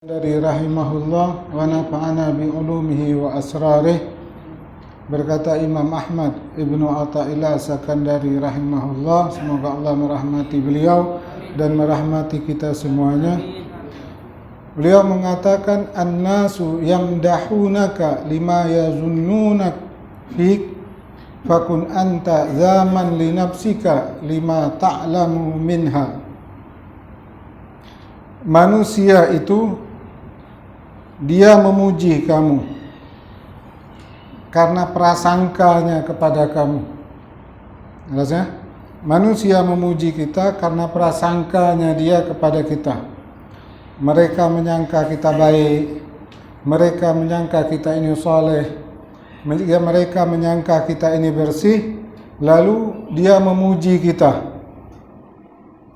dari rahimahullah wa nafa'ana bi ulumihi wa asrarih. Berkata Imam Ahmad Ibnu Athaillah Sakandari rahimahullah, semoga Allah merahmati beliau dan merahmati kita semuanya. Beliau mengatakan, an-nasu yamdahunaka lima yazunnunak fik fakun anta zaman li nafsika lima ta'lamu minha. Manusia itu dia memuji kamu karena prasangkanya kepada kamu. Jelasnya? Manusia memuji kita karena prasangkanya dia kepada kita. Mereka menyangka kita baik, mereka menyangka kita ini soleh, mereka menyangka kita ini bersih, lalu dia memuji kita.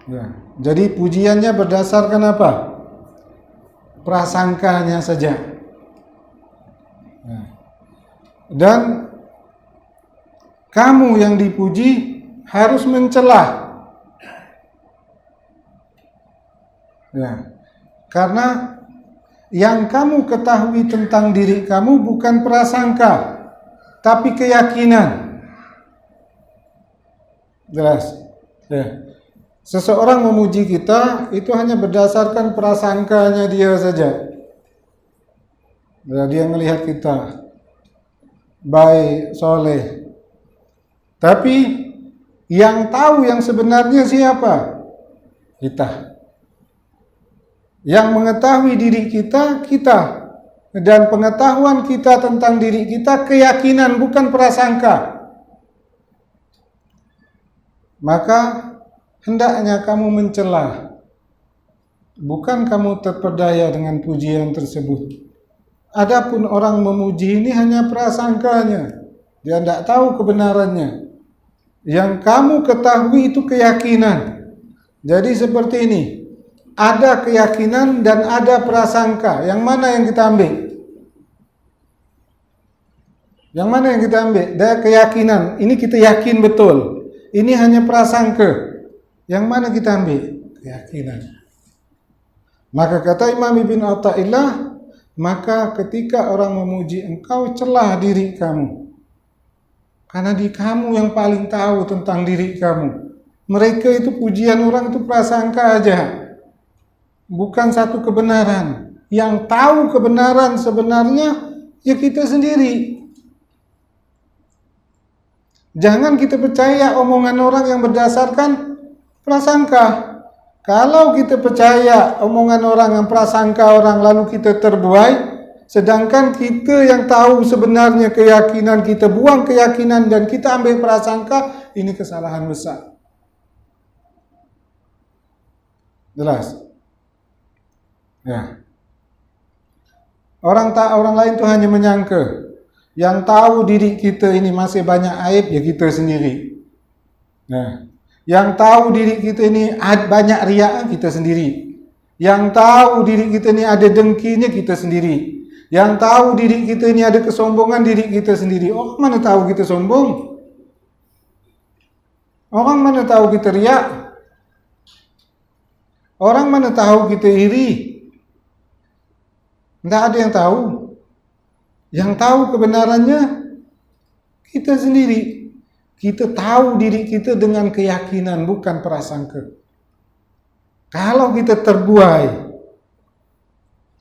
Ya. Jadi pujiannya berdasarkan apa? Prasangkanya saja. Ya. Dan kamu yang dipuji harus mencela. Ya. Karena yang kamu ketahui tentang diri kamu bukan prasangka, tapi keyakinan. Jelas? Ya. Seseorang memuji kita itu hanya berdasarkan prasangkanya dia saja. Dia melihat kita baik, soleh. Tapi yang tahu yang sebenarnya siapa? Kita. Yang mengetahui diri kita, kita. Dan pengetahuan kita tentang diri kita, keyakinan, bukan prasangka. Maka hendaknya kamu mencela, bukan kamu terpedaya dengan pujian tersebut. Adapun orang memuji ini hanya prasangkanya, dia tidak tahu kebenarannya. Yang kamu ketahui itu keyakinan. Jadi seperti ini, ada keyakinan dan ada prasangka. Yang mana yang kita ambil? Yang mana yang kita ambil? Dari keyakinan, ini kita yakin betul. Ini hanya prasangka. Yang mana kita ambil? Keyakinan. Maka kata Imam Ibn Athaillah, maka ketika orang memuji engkau, celah diri kamu. Karena di kamu yang paling tahu tentang diri kamu. Mereka itu pujian orang itu prasangka aja. Bukan satu kebenaran. Yang tahu kebenaran sebenarnya ya kita sendiri. Jangan kita percaya omongan orang yang berdasarkan prasangka. Kalau kita percaya omongan orang yang prasangka orang lalu kita terbuai, sedangkan kita yang tahu sebenarnya keyakinan, kita buang keyakinan dan kita ambil prasangka, ini kesalahan besar. Jelas? Ya. Orang lain itu hanya menyangka. Yang tahu diri kita ini masih banyak aib ya kita sendiri. Nah, yang tahu diri kita ini banyak riak kita sendiri. Yang tahu diri kita ini ada dengkinya kita sendiri. Yang tahu diri kita ini ada kesombongan diri kita sendiri. Orang mana tahu kita sombong? Orang mana tahu kita riak? Orang mana tahu kita iri? Tidak ada yang tahu. Yang tahu kebenarannya kita sendiri. Kita tahu diri kita dengan keyakinan, bukan prasangka. Kalau kita terbuai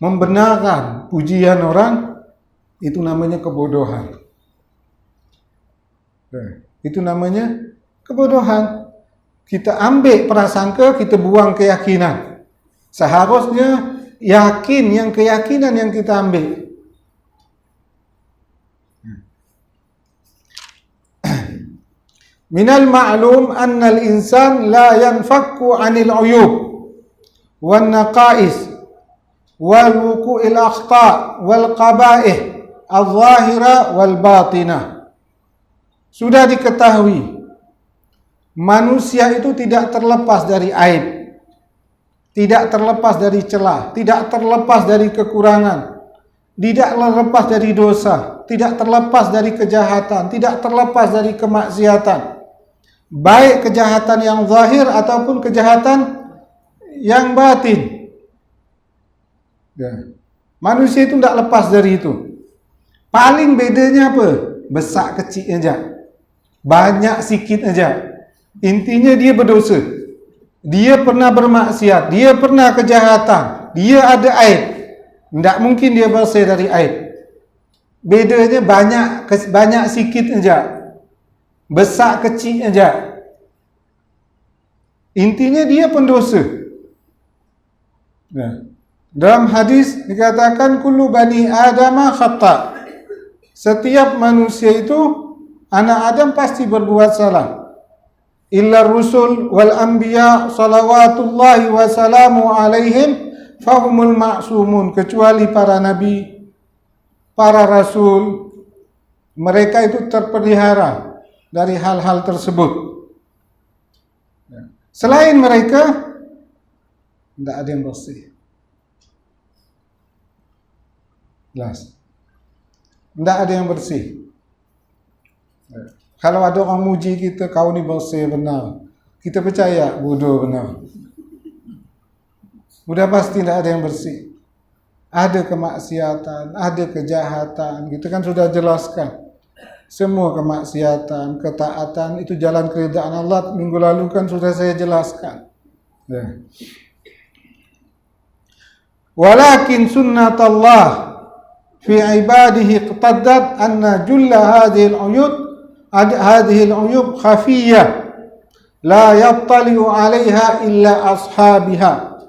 membenarkan pujian orang, itu namanya kebodohan. Itu namanya kebodohan. Kita ambil prasangka, kita buang keyakinan. Seharusnya yakin yang keyakinan yang kita ambil. Minal ma'lum anna al-insan la yanfakku 'anil 'uyub wan naqais wal wuqu'il akhta' wal qaba'ih adh-dhahira wal batinah. Sudah diketahui manusia itu tidak terlepas dari aib, tidak terlepas dari celah, tidak terlepas dari kekurangan, tidak terlepas dari dosa, tidak terlepas dari kejahatan, tidak terlepas dari kemaksiatan. Baik kejahatan yang zahir ataupun kejahatan yang batin. Ya. Manusia itu tidak lepas dari itu. Paling bedanya apa? Besar kecil aja, banyak sikit aja. Intinya dia berdosa, dia pernah bermaksiat, dia pernah kejahatan, dia ada aib. Tidak mungkin dia bersih dari aib. Bedanya banyak sikit aja, besar kecil aja. Intinya dia pendosa. Ya. Dalam hadis dikatakan kullu bani adama khata'. Setiap manusia itu, anak Adam pasti berbuat salah. Illa rusul wal anbiya salawatullahi wa salamu alaihim fahumul ma'sumun. Kecuali para nabi, para rasul, mereka itu terpelihara dari hal-hal tersebut. Selain mereka, tidak ada yang bersih. Jelas. Tidak ada yang bersih. Kalau ada orang muji kita, kau ni bersih benar, kita percaya bodoh benar. Sudah pasti tidak ada yang bersih. Ada kemaksiatan, ada kejahatan. Kita kan sudah jelaskan. Semua kemaksiatan, ketaatan itu jalan keridaan Allah. Minggu lalu kan sudah saya jelaskan. Ya. Walakin sunnatullah fi ibadihi iqtaddat anna julla hadhihi al-uyub khafiyyah la yattali'u 'alaiha illa ashabiha.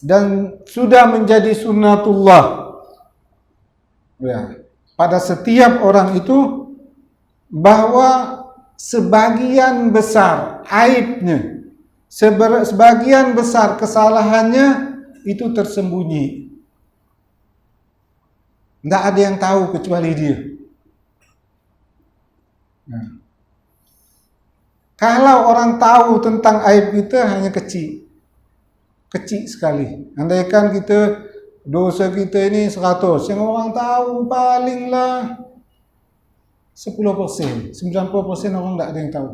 Dan sudah menjadi sunnatullah, ya, pada setiap orang itu, bahwa sebagian besar aibnya, sebagian besar kesalahannya itu tersembunyi. Tidak ada yang tahu kecuali dia. Nah, kalau orang tahu tentang aib kita hanya kecil sekali. Andaikan kita dosa kita ini 100, yang orang tahu palinglah 10%, 90% orang tidak ada yang tahu.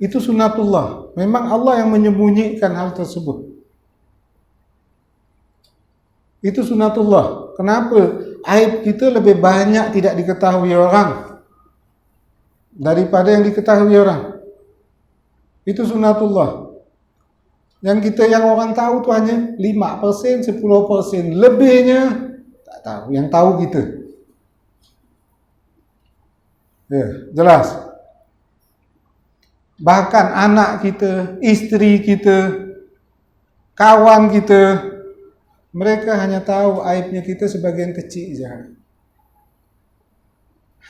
Itu sunnatullah. Memang Allah yang menyembunyikan hal tersebut. Itu sunnatullah. Kenapa? Aib kita lebih banyak tidak diketahui orang daripada yang diketahui orang. Itu sunnatullah. Yang orang tahu tu hanya 5%, 10%. Lebihnya tak tahu. Yang tahu kita. Ya, jelas. Bahkan anak kita, isteri kita, kawan kita, mereka hanya tahu aibnya kita sebagian kecil saja.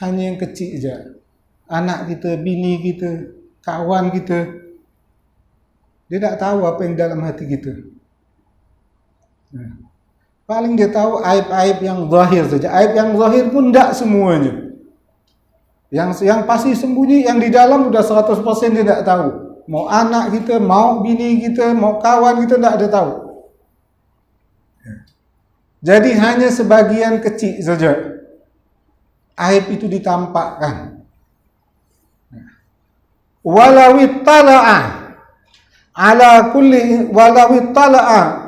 Hanya yang kecil saja. Anak kita, bini kita, kawan kita, dia tak tahu apa yang dalam hati kita. Paling dia tahu aib-aib yang zahir saja. Aib yang zahir pun tak semuanya. Yang pasti sembunyi, yang di dalam sudah 100% dia tak tahu. Mau anak kita, mau bini kita, mau kawan kita, tak ada tahu. Jadi hanya sebagian kecil saja aib itu ditampakkan. Walau ittala'a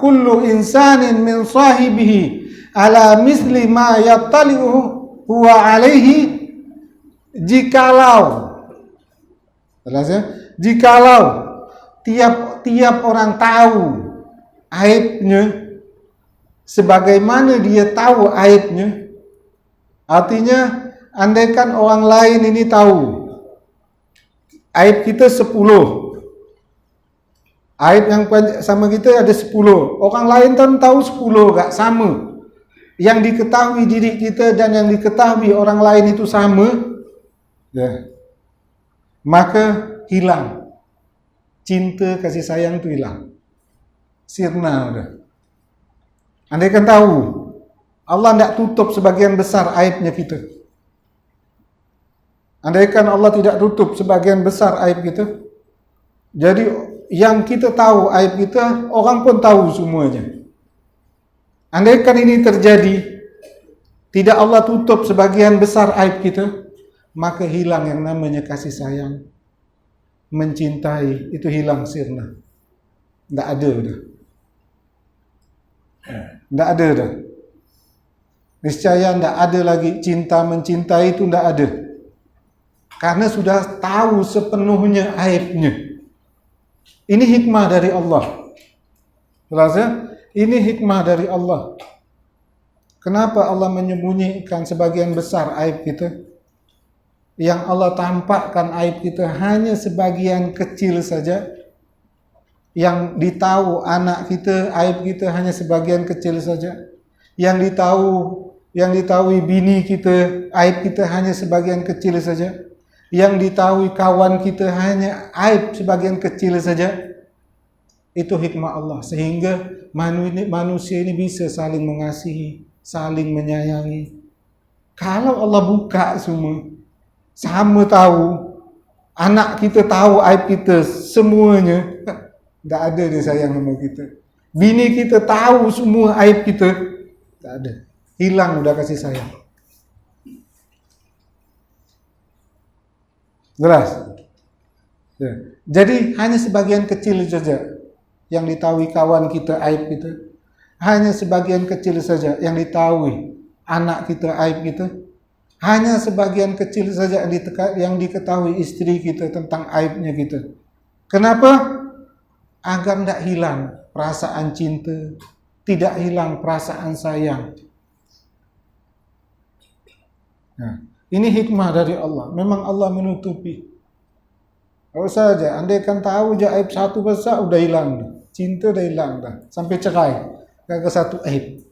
kullu insanin min sahibihi ala misli ma yattali'u huwa alaihi, jikalau tiap orang tahu aibnya sebagaimana dia tahu aibnya, artinya andaikan orang lain ini tahu aib kita 10, aib yang sama kita ada 10, orang lain kan tahu 10 tak sama, yang diketahui diri kita dan yang diketahui orang lain itu sama, ya, maka hilang cinta kasih sayang itu, hilang, sirna udah. Andaikan tahu Allah tidak tutup sebagian besar aibnya kita, andaikan Allah tidak tutup sebagian besar aib kita, jadi yang kita tahu aib kita, orang pun tahu semuanya. Andaikan ini terjadi, tidak Allah tutup sebagian besar aib kita, maka hilang yang namanya kasih sayang, mencintai, itu hilang sirna. Tak ada dah. Tidak ada dah. Niscaya tidak ada lagi cinta mencintai itu, tidak ada. Karena sudah tahu sepenuhnya aibnya. Ini hikmah dari Allah. Jelas ya? Ini hikmah dari Allah. Kenapa Allah menyembunyikan sebagian besar aib kita? Yang Allah tampakkan aib kita hanya sebagian kecil saja. Yang ditahu anak kita, aib kita hanya sebagian kecil saja. Yang ditahui bini kita, aib kita hanya sebagian kecil saja. Yang ditahui kawan kita hanya aib sebagian kecil saja. Itu hikmah Allah, sehingga manusia ini bisa saling mengasihi, saling menyayangi. Kalau Allah buka semua, sama tahu, anak kita tahu aib kita semuanya, tak ada dia sayang sama kita. Bini kita tahu semua aib kita, tak ada, hilang udah kasih sayang. Jelas? Ya. Jadi hanya sebagian kecil saja yang ditahui kawan kita aib kita, hanya sebagian kecil saja yang ditahui anak kita aib kita, hanya sebagian kecil saja yang diketahui istri kita tentang aibnya kita. Kenapa? Agar tidak hilang perasaan cinta, tidak hilang perasaan sayang. Nah, ini hikmah dari Allah. Memang Allah menutupi. Kalau saja, andai kan tahu je aib satu besar, udah hilang. Cinta dah hilang dah. Sampai cerai. Gara satu aib.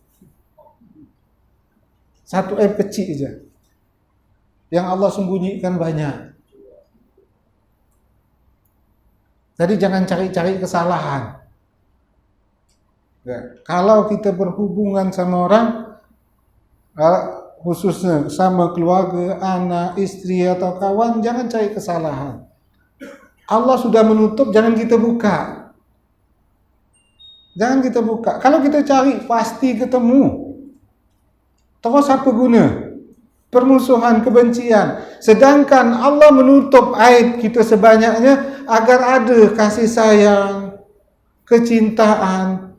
Satu aib kecil je. Yang Allah sembunyikan banyak. Jadi jangan cari-cari kesalahan. Ya. Kalau kita berhubungan sama orang, khususnya sama keluarga, anak, istri atau kawan, jangan cari kesalahan. Allah sudah menutup, jangan kita buka. Jangan kita buka. Kalau kita cari, pasti ketemu. Terus apa guna? Permusuhan, kebencian. Sedangkan Allah menutup aib kita sebanyaknya agar ada kasih sayang, kecintaan.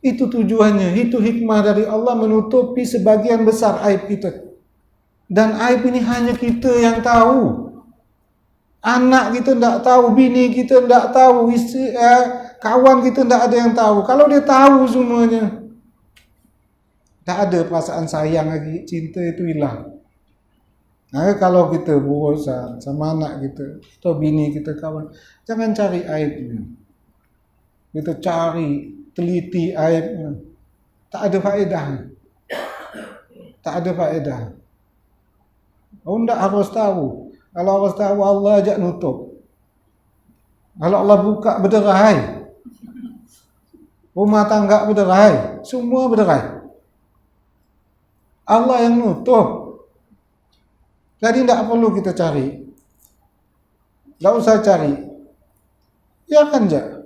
Itu tujuannya. Itu hikmah dari Allah menutupi sebagian besar aib kita. Dan aib ini hanya kita yang tahu. Anak kita tidak tahu, bini kita tidak tahu, istri, kawan kita tidak ada yang tahu. Kalau dia tahu semuanya, tak ada perasaan sayang lagi, cinta itu hilang. Nah, kalau kita bosan sama anak kita atau bini kita, kawan, jangan cari aibnya. Kita cari, teliti aibnya, tak ada faedah. Tak ada faedah. Oh, tidak harus tahu. Kalau harus tahu, Allah ajak nutup. Kalau Allah buka, berderai. Rumah tangga berderai. Semua berderai. Allah yang nutup. Jadi tidak perlu kita cari. Tidak usah cari. Ya kan, ja?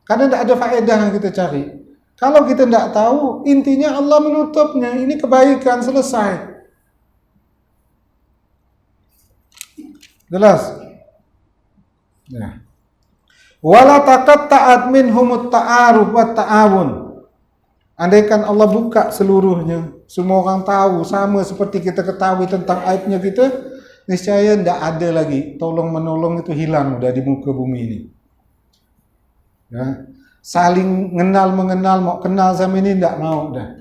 Karena tidak ada faedah yang kita cari. Kalau kita tidak tahu, intinya Allah menutupnya. Ini kebaikan, selesai. Jelas? Ya. Wala taqatta'at minhumut ta'aruf wa ta'awun. Andaikan Allah buka seluruhnya, semua orang tahu, sama seperti kita ketahui tentang aibnya kita, niscaya tidak ada lagi tolong menolong, itu hilang udah di muka bumi ini. Ya. Saling mengenal, mau kenal sama ini tidak mau dah.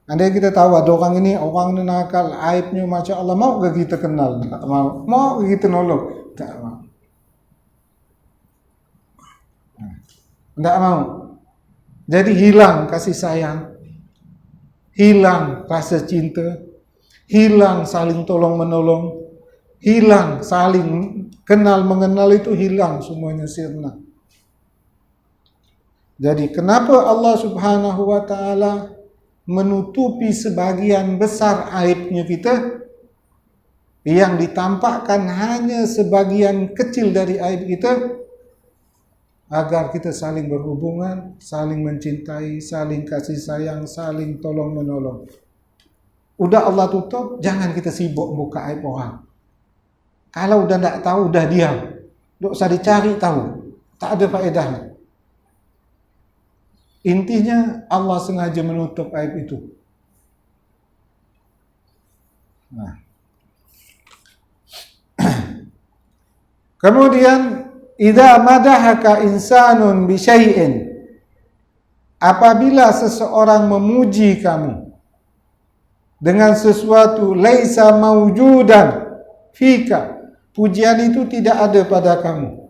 Andai kita tahu ada orang ini nakal, aibnya Masya Allah, mau ke kita kenal? Tak mau. Mau ke kita nolong? Tak mau. Tak mau. Jadi hilang kasih sayang, hilang rasa cinta, hilang saling tolong menolong, hilang saling kenal mengenal, itu hilang semuanya, sirna. Jadi kenapa Allah Subhanahu wa ta'ala menutupi sebagian besar aibnya kita, yang ditampakkan hanya sebagian kecil dari aib kita, agar kita saling berhubungan, saling mencintai, saling kasih sayang, saling tolong menolong. Udah Allah tutup, jangan kita sibuk buka aib orang. Kalau udah tidak tahu, udah diam. Tak usah dicari tahu, tak ada faedahnya. Intinya Allah sengaja menutup aib itu. Nah. Kemudian idza madahaka insanun bi syai'in, apabila seseorang memuji kamu dengan sesuatu laisa maujudan fika, pujian itu tidak ada pada kamu.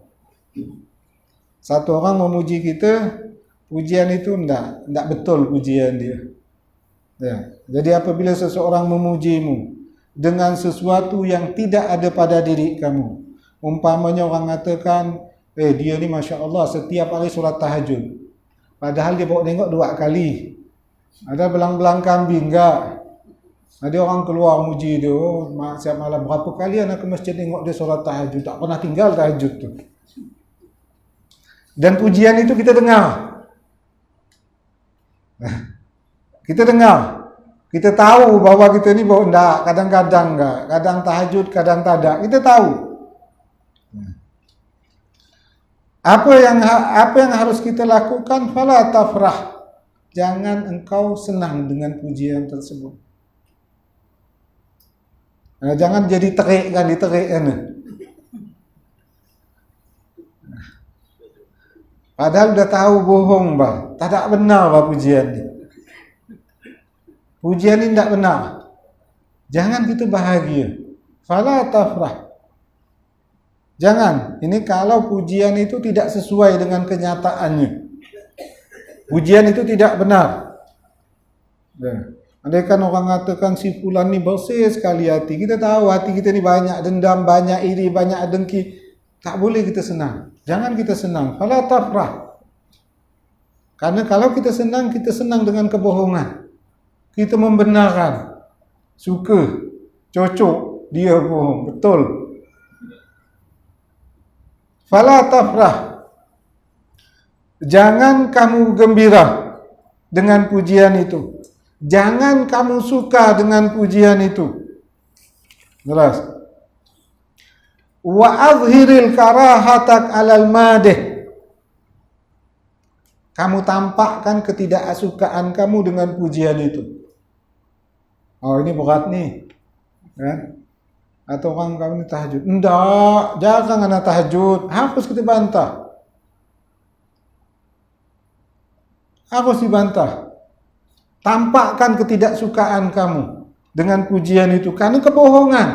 Satu orang memuji kita, pujian itu enggak betul pujian dia. Ya. Jadi apabila seseorang memujimu dengan sesuatu yang tidak ada pada diri kamu, umpamanya orang mengatakan, dia ni Masya Allah setiap hari solat tahajud, padahal dia bawa tengok 2 kali. Ada belang-belang kambing enggak? Ada orang keluar muji dia, siap malam berapa kali anak ke masjid tengok dia solat tahajud, tak pernah tinggal tahajud tu. Dan pujian itu kita dengar. Kita dengar. Kita tahu bahwa kita ni bawa enggak, kadang-kadang enggak, kadang tahajud, kadang tak. Kita tahu. Apa yang harus kita lakukan? Fala tafrah. Jangan engkau senang dengan pujian tersebut. Jangan jadi terik kan, diterik kan. Padahal udah tahu bohong bah, tak benar bah pujian ni. Pujian ini tidak benar. Jangan kita bahagia. Fala tafrah. Jangan. Ini kalau pujian itu tidak sesuai dengan kenyataannya. Pujian itu tidak benar. Andai kan orang mengatakan si fulan ni bersih sekali hati, kita tahu hati kita ni banyak dendam, banyak iri, banyak dengki. Tak boleh kita senang. Jangan kita senang. Fala tafrah. Karena kalau kita senang dengan kebohongan. Kita membenarkan, suka, cocok, dia bohong, betul. Fala tafrah. Jangan kamu gembira dengan pujian itu. Jangan kamu suka dengan pujian itu. Jelas. Wa azhiril karahatak alal madih. Kamu tampakkan ketidaksukaan kamu dengan pujian itu. Oh, ini berat nih, kan? Atau orang kamu ni tahajud, enggak, jangan anak tahajud, harus kita bantah, harus dibantah. Tampakkan ketidaksukaan kamu dengan pujian itu, karena kebohongan,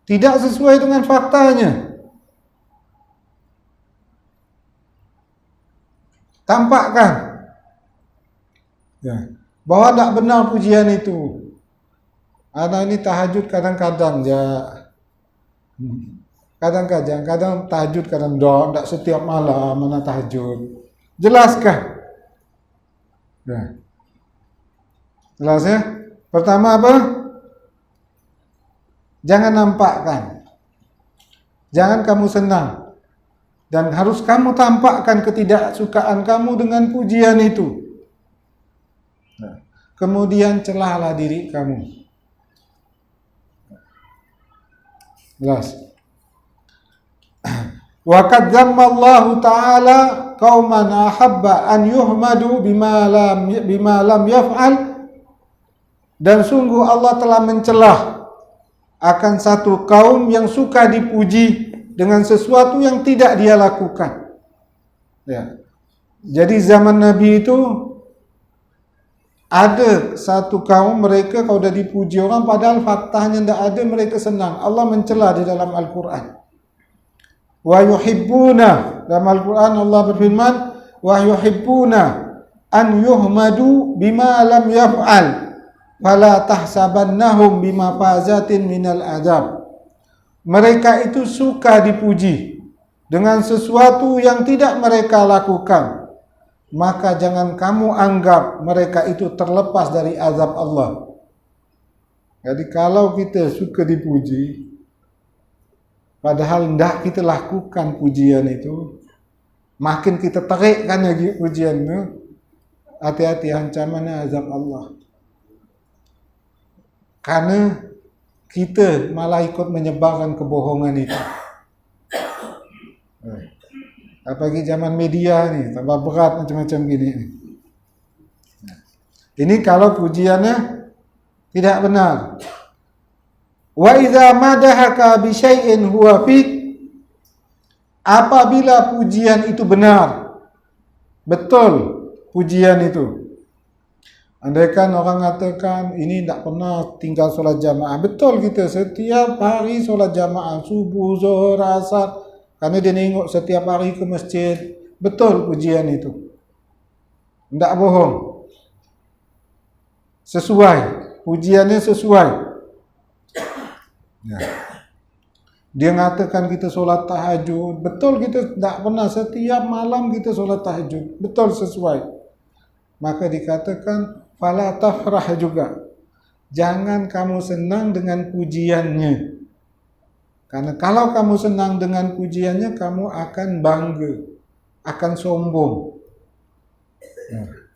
tidak sesuai dengan faktanya. Tampakkan, ya, bahwa tidak benar pujian itu. Anak ini tahajud kadang-kadang je. Kadang tahajud, kadang tak setiap malam mana tahajud. Jelaskan. Ya. Jelas ya? Pertama apa? Jangan nampakkan. Jangan kamu senang. Dan harus kamu tampakkan ketidaksukaan kamu dengan pujian itu. Nah, kemudian celahlah diri kamu. Jelas. Wa qad zamma Allah Ta'ala qauman ahabba an yuhmadu bima lam yaf'al, dan sungguh Allah telah mencelah akan satu kaum yang suka dipuji dengan sesuatu yang tidak dia lakukan. Ya. Jadi zaman Nabi itu ada satu kaum, mereka kalau dah dipuji orang padahal faktanya tidak ada, mereka senang. Allah mencela di dalam Al-Quran. Wa yuhibbuna, dalam Al-Quran Allah berfirman, wa yuhibbuna an yuhmadu bima lam yaf'al fala tahsabannahum bima fazatin minal azab. Mereka itu suka dipuji dengan sesuatu yang tidak mereka lakukan, maka jangan kamu anggap mereka itu terlepas dari azab Allah. Jadi kalau kita suka dipuji, padahal tidak kita lakukan pujian itu, makin kita terikkan lagi pujian itu, hati-hati ancamannya azab Allah. Karena kita malah ikut menyebarkan kebohongan itu. Apalagi zaman media ni, tambah berat macam-macam gini. Ini kalau pujiannya tidak benar. Wa idza madahaka bi syai'in huwa fik, apabila pujian itu benar, betul pujian itu. Andaikan orang mengatakan ini tak pernah tinggal solat jamaah, betul kita setiap hari solat jamaah, subuh, zuhur, asar, karena dia tengok setiap hari ke masjid, betul pujian itu. Tak bohong. Sesuai, pujiannya sesuai. Ya. Dia mengatakan kita solat tahajud, betul kita tak pernah, setiap malam kita solat tahajud, betul sesuai. Maka dikatakan fala tafrah juga, jangan kamu senang dengan pujiannya, karena kalau kamu senang dengan pujiannya, kamu akan bangga, akan sombong,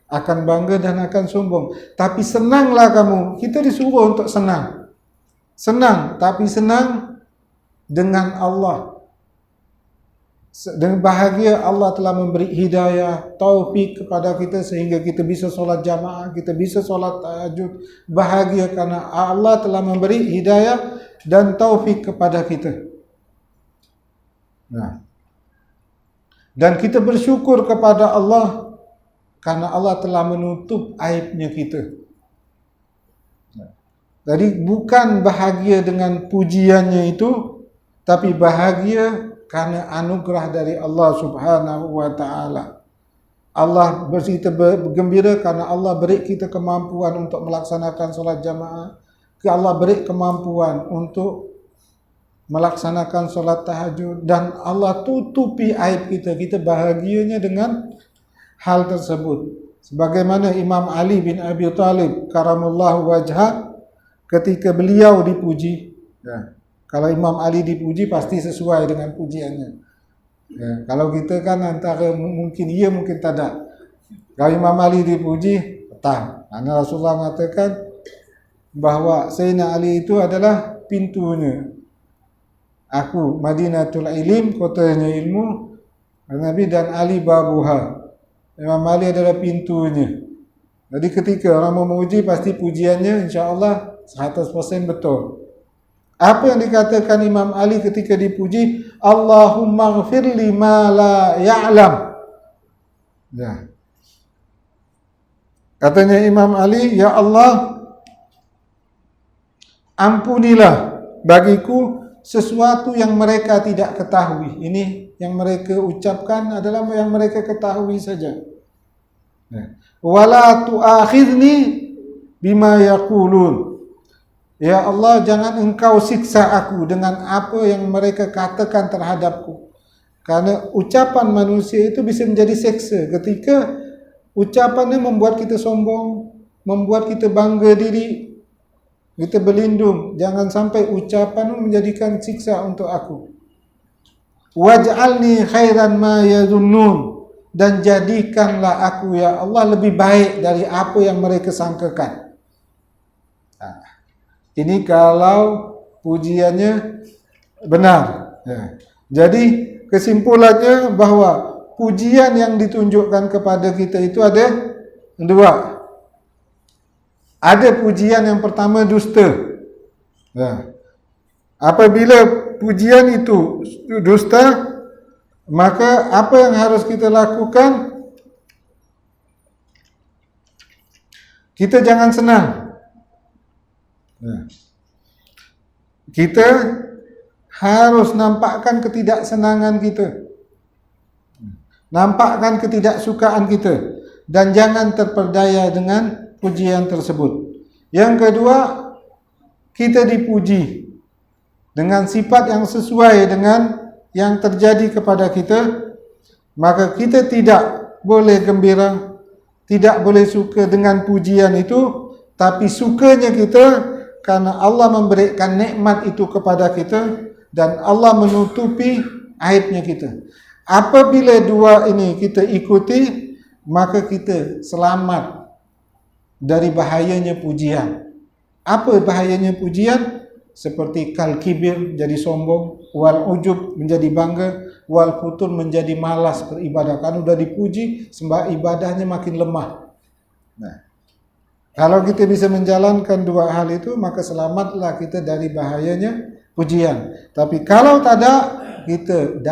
akan bangga dan akan sombong. Tapi senanglah kamu, kita disuruh untuk senang, tapi senang dengan Allah. Dengan bahagia Allah telah memberi hidayah, taufik kepada kita sehingga kita bisa solat jamaah, kita bisa solat tahajud. Bahagia karena Allah telah memberi hidayah dan taufik kepada kita. Nah, dan kita bersyukur kepada Allah karena Allah telah menutup aibnya kita. Jadi bukan bahagia dengan pujiannya itu, tapi bahagia karena anugerah dari Allah Subhanahu wa ta'ala. Allah kita bergembira karena Allah beri kita kemampuan untuk melaksanakan solat jamaah. Allah beri kemampuan untuk melaksanakan solat tahajud. Dan Allah tutupi aib kita. Kita bahagianya dengan hal tersebut. Sebagaimana Imam Ali bin Abi Thalib karamullahu wajhah, ketika beliau dipuji, ya, kalau Imam Ali dipuji pasti sesuai dengan pujiannya. Ya, kalau kita kan antara mungkin iya mungkin tidak. Kalau Imam Ali dipuji, betul. Karena Rasulullah mengatakan bahwa Sayyidina Ali itu adalah pintunya. Aku Madinatul Ilim, kotanya ilmu. Nabi dan Ali babuha. Imam Ali adalah pintunya. Jadi ketika orang mau memuji, pasti pujiannya insya-Allah 100% betul. Apa yang dikatakan Imam Ali ketika dipuji? Allahumma ghfirli ma la ya'lam. Ya. Katanya Imam Ali, ya Allah, ampunilah bagiku sesuatu yang mereka tidak ketahui. Ini yang mereka ucapkan adalah yang mereka ketahui saja. Ya. Wala tu'akhidni bima yaqulun. Ya Allah, jangan engkau siksa aku dengan apa yang mereka katakan terhadapku. Karena ucapan manusia itu bisa menjadi seksa ketika ucapannya membuat kita sombong, membuat kita bangga diri, kita berlindung. Jangan sampai ucapan menjadikan siksa untuk aku. Waj'alni khairan ma yazunnun, dan jadikanlah aku ya Allah lebih baik dari apa yang mereka sangkakan. Ini kalau pujiannya benar. Ya. Jadi kesimpulannya bahwa pujian yang ditunjukkan kepada kita itu ada dua. Ada pujian yang pertama dusta. Ya. Apabila pujian itu dusta, maka apa yang harus kita lakukan? Kita jangan senang. Kita harus nampakkan ketidaksenangan kita, nampakkan ketidaksukaan kita, dan jangan terperdaya dengan pujian tersebut. Yang kedua, kita dipuji dengan sifat yang sesuai dengan yang terjadi kepada kita, maka kita tidak boleh gembira, tidak boleh suka dengan pujian itu, tapi sukanya kita karena Allah memberikan nikmat itu kepada kita dan Allah menutupi aibnya kita. Apabila dua ini kita ikuti, maka kita selamat dari bahayanya pujian. Apa bahayanya pujian? Seperti kal kibir, jadi sombong, wal ujub, menjadi bangga, wal futur, menjadi malas beribadah. Kan udah dipuji, sembah ibadahnya makin lemah. Nah, Kalau kita bisa menjalankan dua hal itu, maka selamatlah kita dari bahayanya pujian. Tapi kalau tidak, kita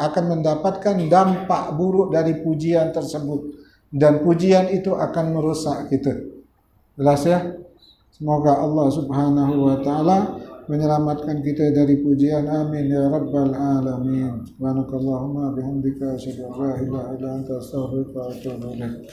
akan mendapatkan dampak buruk dari pujian tersebut. Dan pujian itu akan merusak kita. Jelas ya? Semoga Allah subhanahu wa ta'ala menyelamatkan kita dari pujian. Amin ya rabbal alamin. Subhanakallahumma bihamdika asyhadu an la ilaha illa anta astaghfiruka wa atubu ilaik.